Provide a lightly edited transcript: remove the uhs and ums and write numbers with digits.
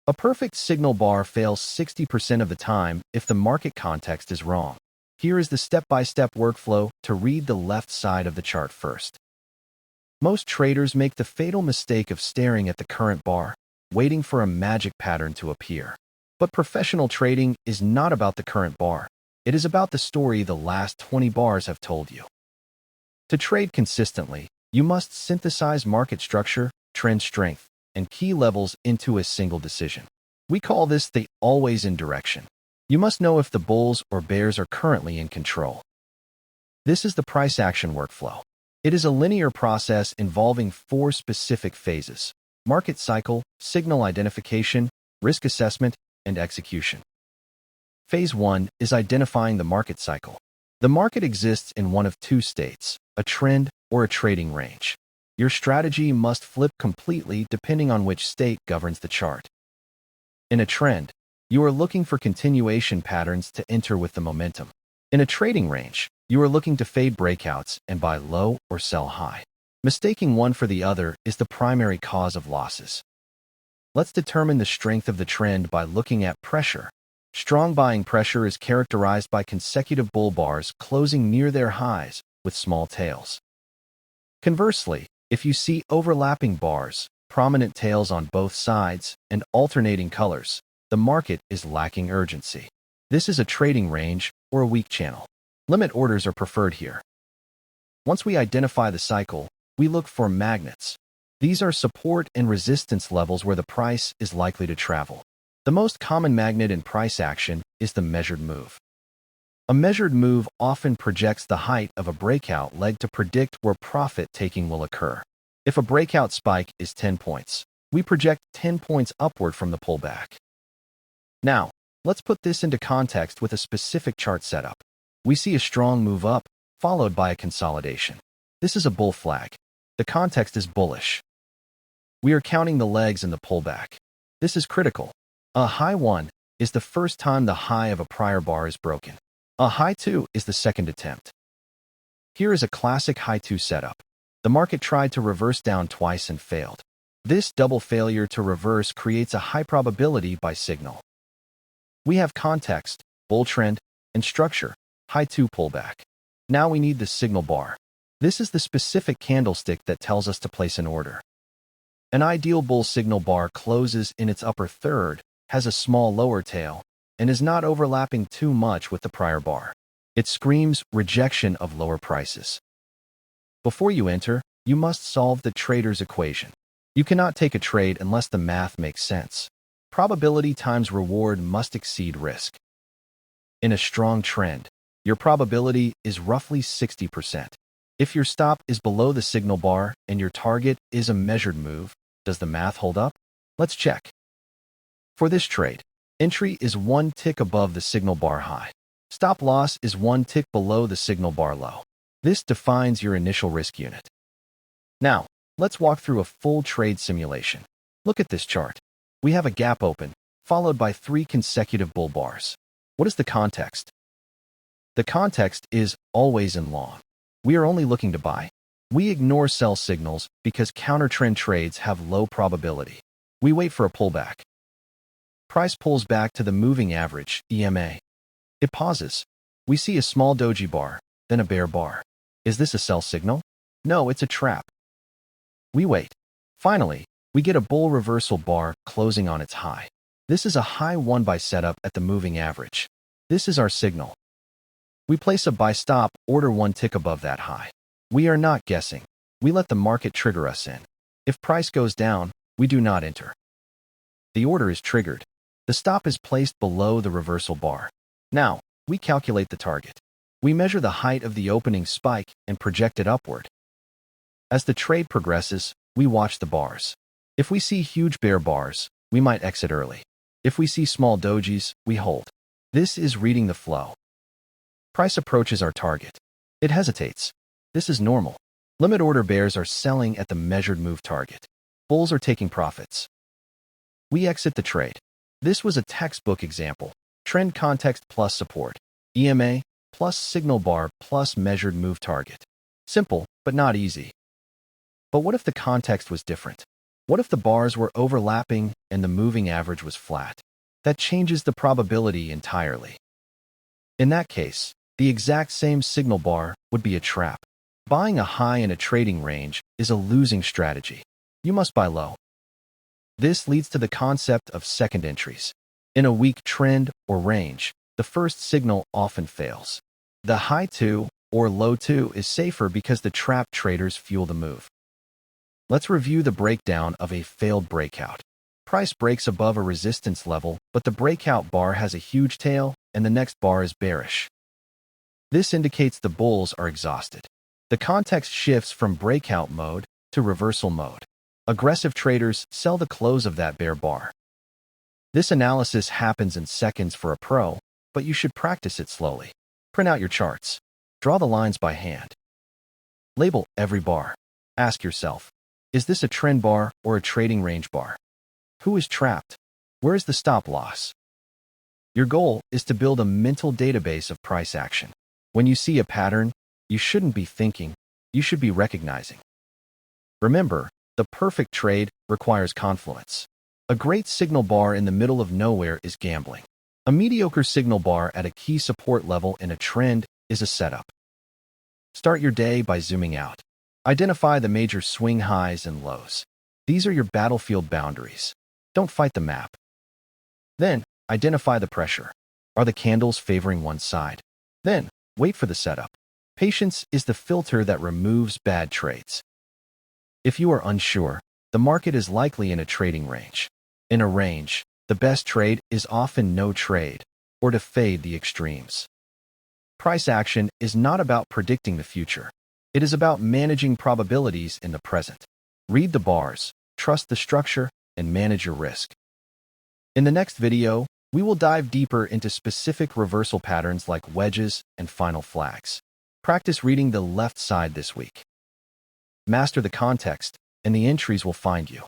A perfect signal bar fails 60% of the time if the market context is wrong. Here is the step-by-step workflow to read the left side of the chart first. Most traders make the fatal mistake of staring at the current bar, waiting for a magic pattern to appear. But professional trading is not about the current bar. It is about the story the last 20 bars have told you. To trade consistently, you must synthesize market structure, trend strength, and key levels into a single decision. We call this the always-in direction. You must know if the bulls or bears are currently in control. This is the price action workflow. It is a linear process involving 4 specific phases: market cycle, signal identification, risk assessment, and execution. Phase 1 is identifying the market cycle. The market exists in one of 2 states, a trend or a trading range. Your strategy must flip completely depending on which state governs the chart. In a trend, you are looking for continuation patterns to enter with the momentum. In a trading range, you are looking to fade breakouts and buy low or sell high. Mistaking one for the other is the primary cause of losses. Let's determine the strength of the trend by looking at pressure. Strong buying pressure is characterized by consecutive bull bars closing near their highs with small tails. Conversely, if you see overlapping bars, prominent tails on both sides, and alternating colors, the market is lacking urgency. This is a trading range or a weak channel. Limit orders are preferred here. Once we identify the cycle, we look for magnets. These are support and resistance levels where the price is likely to travel. The most common magnet in price action is the measured move. A measured move often projects the height of a breakout leg to predict where profit taking will occur. If a breakout spike is 10 points, we project 10 points upward from the pullback. Now, let's put this into context with a specific chart setup. We see a strong move up, followed by a consolidation. This is a bull flag. The context is bullish. We are counting the legs in the pullback. This is critical. A high 1 is the first time the high of a prior bar is broken. A high 2 is the second attempt. Here is a classic high 2 setup. The market tried to reverse down twice and failed. This double failure to reverse creates a high probability buy signal. We have context, bull trend, and structure, high 2 pullback. Now we need the signal bar. This is the specific candlestick that tells us to place an order. An ideal bull signal bar closes in its upper third, has a small lower tail, and is not overlapping too much with the prior bar. It screams rejection of lower prices. Before you enter, you must solve the trader's equation. You cannot take a trade unless the math makes sense. Probability times reward must exceed risk. In a strong trend, your probability is roughly 60%. If your stop is below the signal bar and your target is a measured move, does the math hold up? Let's check. For this trade, entry is 1 tick above the signal bar high. Stop loss is 1 tick below the signal bar low. This defines your initial risk unit. Now, let's walk through a full trade simulation. Look at this chart. We have a gap open, followed by 3 consecutive bull bars. What is the context? The context is always in long. We are only looking to buy. We ignore sell signals because counter-trend trades have low probability. We wait for a pullback. Price pulls back to the moving average, EMA. It pauses. We see a small doji bar, then a bear bar. Is this a sell signal? No, it's a trap. We wait. Finally, we get a bull reversal bar closing on its high. This is a high 1 buy setup at the moving average. This is our signal. We place a buy stop order 1 tick above that high. We are not guessing. We let the market trigger us in. If price goes down, we do not enter. The order is triggered. The stop is placed below the reversal bar. Now, we calculate the target. We measure the height of the opening spike and project it upward. As the trade progresses, we watch the bars. If we see huge bear bars, we might exit early. If we see small dojis, we hold. This is reading the flow. Price approaches our target. It hesitates. This is normal. Limit order bears are selling at the measured move target. Bulls are taking profits. We exit the trade. This was a textbook example. Trend context plus support. EMA plus signal bar plus measured move target. Simple, but not easy. But what if the context was different? What if the bars were overlapping and the moving average was flat? That changes the probability entirely. In that case, the exact same signal bar would be a trap. Buying a high in a trading range is a losing strategy. You must buy low. This leads to the concept of second entries. In a weak trend or range, the first signal often fails. The high 2 or low 2 is safer because the trap traders fuel the move. Let's review the breakdown of a failed breakout. Price breaks above a resistance level, but the breakout bar has a huge tail and the next bar is bearish. This indicates the bulls are exhausted. The context shifts from breakout mode to reversal mode. Aggressive traders sell the close of that bear bar. This analysis happens in seconds for a pro, but you should practice it slowly. Print out your charts. Draw the lines by hand. Label every bar. Ask yourself, is this a trend bar or a trading range bar? Who is trapped? Where is the stop loss? Your goal is to build a mental database of price action. When you see a pattern, you shouldn't be thinking, you should be recognizing. Remember, the perfect trade requires confluence. A great signal bar in the middle of nowhere is gambling. A mediocre signal bar at a key support level in a trend is a setup. Start your day by zooming out. Identify the major swing highs and lows. These are your battlefield boundaries. Don't fight the map. Then, identify the pressure. Are the candles favoring one side? Then, wait for the setup. Patience is the filter that removes bad trades. If you are unsure, the market is likely in a trading range. In a range, the best trade is often no trade, or to fade the extremes. Price action is not about predicting the future. It is about managing probabilities in the present. Read the bars, trust the structure, and manage your risk. In the next video, we will dive deeper into specific reversal patterns like wedges and final flags. Practice reading the left side this week. Master the context, and the entries will find you.